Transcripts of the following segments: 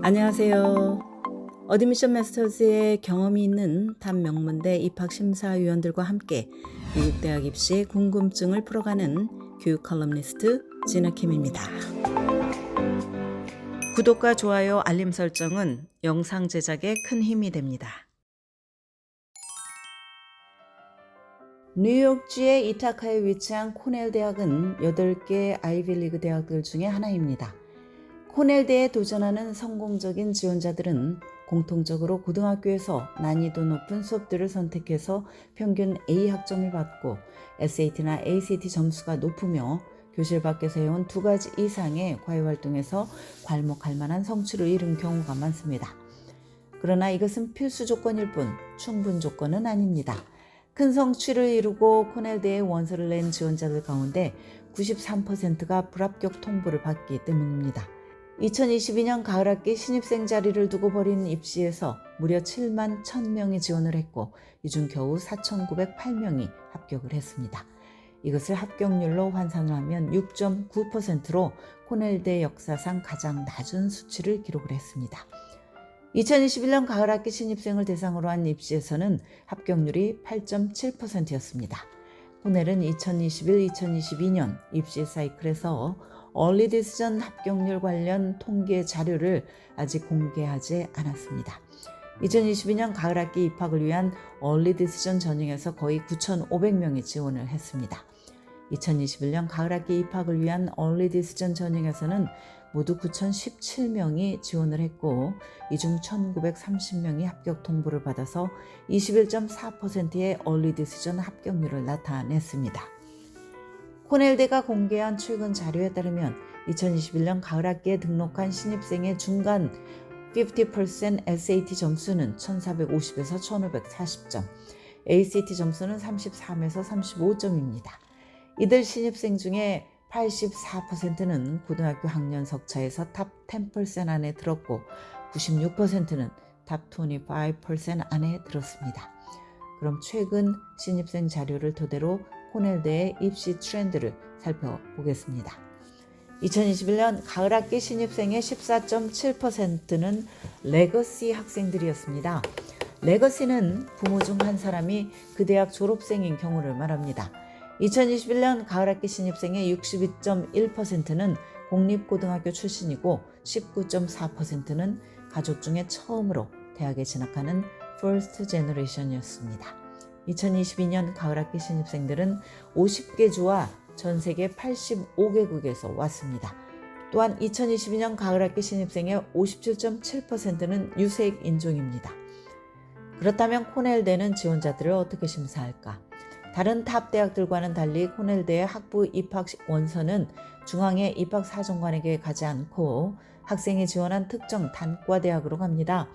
안녕하세요. 어드미션 마스터즈에 경험이 있는 탑 명문대 입학심사위원들과 함께 미국 대학 입시 궁금증을 풀어가는 교육 컬럼니스트 진아킴입니다. 구독과 좋아요, 알림 설정은 영상 제작에 큰 힘이 됩니다. 뉴욕주의 이타카에 위치한 코넬 대학은 8개 아이비리그 대학들 중에 하나입니다. 코넬대에 도전하는 성공적인 지원자들은 공통적으로 고등학교에서 난이도 높은 수업들을 선택해서 평균 A 학점을 받고 SAT나 ACT 점수가 높으며 교실 밖에서 해온 2가지 이상의 과외활동에서 괄목할 만한 성취를 이룬 경우가 많습니다. 그러나 이것은 필수 조건일 뿐 충분 조건은 아닙니다. 큰 성취를 이루고 코넬대에 원서를 낸 지원자들 가운데 93%가 불합격 통보를 받기 때문입니다. 2022년 가을학기 신입생 자리를 두고 벌인 입시에서 무려 7만 1,000명이 지원을 했고 이 중 겨우 4,908명이 합격을 했습니다. 이것을 합격률로 환산을 하면 6.9%로 코넬대 역사상 가장 낮은 수치를 기록을 했습니다. 2021년 가을학기 신입생을 대상으로 한 입시에서는 합격률이 8.7%였습니다. 코넬은 2021-2022년 입시 사이클에서 얼리 디시전 합격률 관련 통계 자료를 아직 공개하지 않았습니다. 2022년 가을학기 입학을 위한 얼리 디시전 전형에서 거의 9,500명이 지원을 했습니다. 2021년 가을학기 입학을 위한 얼리 디시전 전형에서는 모두 9,017명이 지원을 했고 이 중 1,930명이 합격 통보를 받아서 21.4%의 얼리 디시전 합격률을 나타냈습니다. 코넬대가 공개한 최근 자료에 따르면 2021년 가을학기에 등록한 신입생의 중간 50% SAT 점수는 1,450에서 1,540점, ACT 점수는 33에서 35점입니다. 이들 신입생 중에 84%는 고등학교 학년 석차에서 탑 10% 안에 들었고 96%는 탑 25% 안에 들었습니다. 그럼 최근 신입생 자료를 토대로 코넬대의 입시 트렌드를 살펴보겠습니다. 2021년 가을학기 신입생의 14.7%는 레거시 학생들이었습니다. 레거시는 부모 중 한 사람이 그 대학 졸업생인 경우를 말합니다. 2021년 가을학기 신입생의 62.1%는 공립고등학교 출신이고 19.4%는 가족 중에 처음으로 대학에 진학하는 퍼스트 제너레이션이었습니다. 2022년 가을학기 신입생들은 50개 주와 전 세계 85개국에서 왔습니다. 또한 2022년 가을학기 신입생의 57.7%는 유색 인종입니다. 그렇다면 코넬대는 지원자들을 어떻게 심사할까? 다른 탑 대학들과는 달리 코넬대의 학부 입학 원서는 중앙의 입학사정관에게 가지 않고 학생이 지원한 특정 단과 대학으로 갑니다.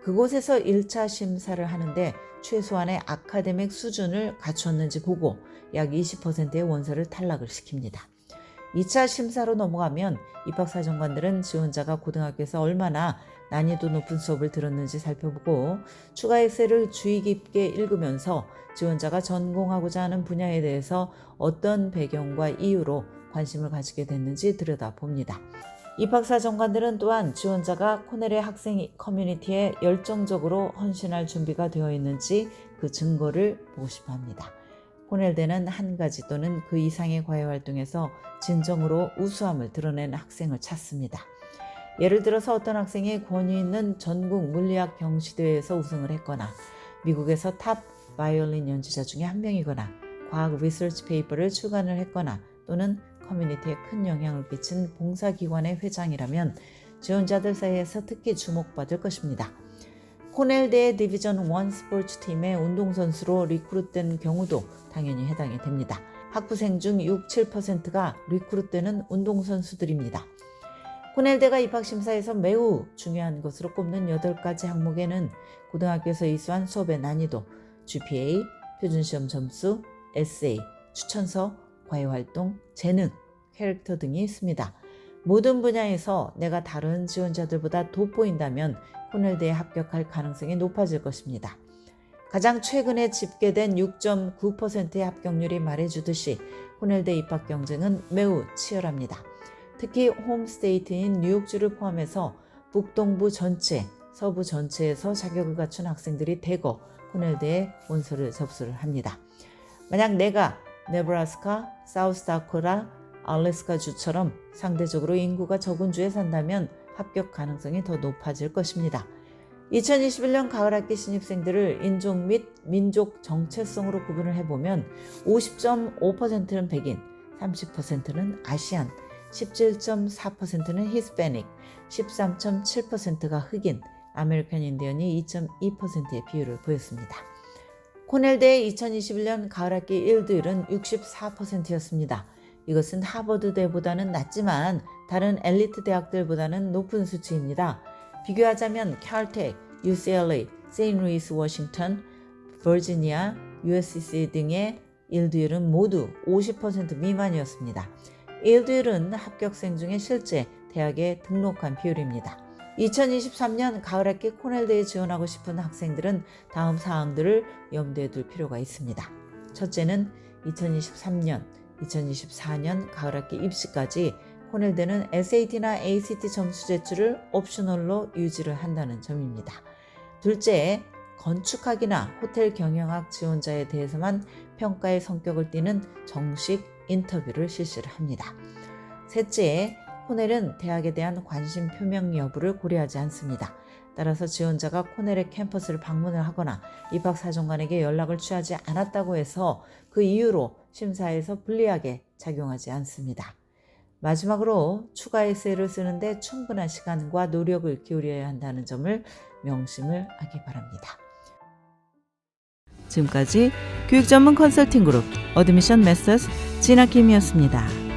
그곳에서 1차 심사를 하는데 최소한의 아카데믹 수준을 갖췄는지 보고 약 20%의 원서를 탈락을 시킵니다. 2차 심사로 넘어가면 입학사정관들은 지원자가 고등학교에서 얼마나 난이도 높은 수업을 들었는지 살펴보고 추가 에세이를 주의 깊게 읽으면서 지원자가 전공하고자 하는 분야에 대해서 어떤 배경과 이유로 관심을 가지게 됐는지 들여다봅니다. 입학사정관들은 또한 지원자가 코넬의 학생 커뮤니티에 열정적으로 헌신할 준비가 되어 있는지 그 증거를 보고 싶어 합니다. 코넬대는 한 가지 또는 그 이상의 과외활동에서 진정으로 우수함을 드러낸 학생을 찾습니다. 예를 들어서 어떤 학생이 권위 있는 전국 물리학 경시대회에서 우승을 했거나 미국에서 탑 바이올린 연주자 중에 한 명이거나 과학 리서치 페이퍼를 출간을 했거나 또는 커뮤니티에 큰 영향을 끼친 봉사기관의 회장이라면 지원자들 사이에서 특히 주목받을 것입니다. 코넬대의 디비전 1 스포츠팀의 운동선수로 리크루트된 경우도 당연히 해당이 됩니다. 학부생 중 6-7%가 리크루트되는 운동선수들입니다. 코넬대가 입학심사에서 매우 중요한 것으로 꼽는 8가지 항목에는 고등학교에서 이수한 수업의 난이도, GPA, 표준시험 점수, 에세이, 추천서, 과외활동, 재능, 캐릭터 등이 있습니다. 모든 분야에서 내가 다른 지원자들보다 돋보인다면 코넬대에 합격할 가능성이 높아질 것입니다. 가장 최근에 집계된 6.9%의 합격률이 말해주듯이 코넬대 입학 경쟁은 매우 치열합니다. 특히 홈스테이트인 뉴욕주를 포함해서 북동부 전체, 서부 전체에서 자격을 갖춘 학생들이 대거 코넬대에 원서를 접수를 합니다. 만약 내가 네브라스카, 사우스다코타, 알래스카주처럼 상대적으로 인구가 적은 주에 산다면 합격 가능성이 더 높아질 것입니다. 2021년 가을학기 신입생들을 인종 및 민족 정체성으로 구분을 해보면 50.5%는 백인, 30%는 아시안, 17.4%는 히스패닉, 13.7%가 흑인, 아메리칸 인디언이 2.2%의 비율을 보였습니다. 코넬대의 2021년 가을학기 일두율은 64%였습니다. 이것은 하버드대보다는 낮지만 다른 엘리트 대학들보다는 높은 수치입니다. 비교하자면 칼텍, UCLA, 세인트루이스 워싱턴, 버지니아, USC 등의 일두율은 모두 50% 미만이었습니다. 일두율은 합격생 중에 실제 대학에 등록한 비율입니다. 2023년 가을학기 코넬대에 지원하고 싶은 학생들은 다음 사항들을 염두에 둘 필요가 있습니다. 첫째는 2023년, 2024년 가을학기 입시까지 코넬대는 SAT나 ACT 점수 제출을 옵셔널로 유지를 한다는 점입니다. 둘째, 건축학이나 호텔 경영학 지원자에 대해서만 평가의 성격을 띠는 정식 인터뷰를 실시를 합니다. 셋째, 코넬은 대학에 대한 관심 표명 여부를 고려하지 않습니다. 따라서 지원자가 코넬의 캠퍼스를 방문을 하거나 입학사정관에게 연락을 취하지 않았다고 해서 그 이유로 심사에서 불리하게 작용하지 않습니다. 마지막으로 추가 에세이를 쓰는데 충분한 시간과 노력을 기울여야 한다는 점을 명심을 하기 바랍니다. 지금까지 교육 전문 컨설팅 그룹 어드미션 메서스 진아킴이었습니다.